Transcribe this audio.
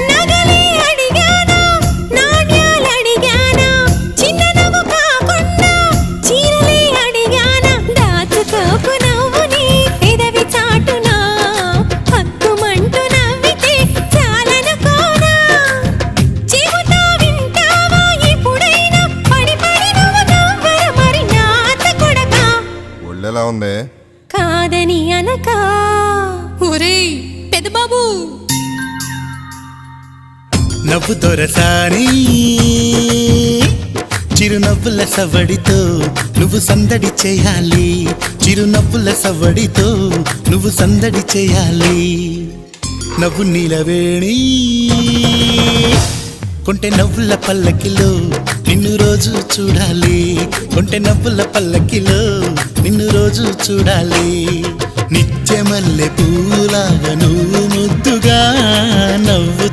నగలే అడిగానా నాణ్యాలడిగానా చిన్న నవ్వు కాకుండా చీరలే అడిగానా దాచుకోకు నవ్వుని పెదవి చాటునా హక్కుమంటూ నవ్వితే చాలనుకోనా చెబుతా వింటావా ఎప్పుడైనా పడి పడి నువ్వు నవ్వర మరి నాత కొడకా ఒళ్ళెలా ఉంది కాదని అనక ఒరేయ్ పెదబాబు నవ్వు దొరసాని చిరునవ్వుల సవ్వడితో నువ్వు సందడి చేయాలి చిరునవ్వుల సవ్వడితో నువ్వు సందడి చేయాలి నవ్వు నీలవేణి కొంటె నవ్వుల పల్లకిలో నిన్ను రోజు చూడాలి కొంటె నవ్వుల పల్లకిలో నిన్ను రోజు చూడాలి నిత్యమల్లె పూలాగా నువ్వు ముద్దుగా నవ్వుతూ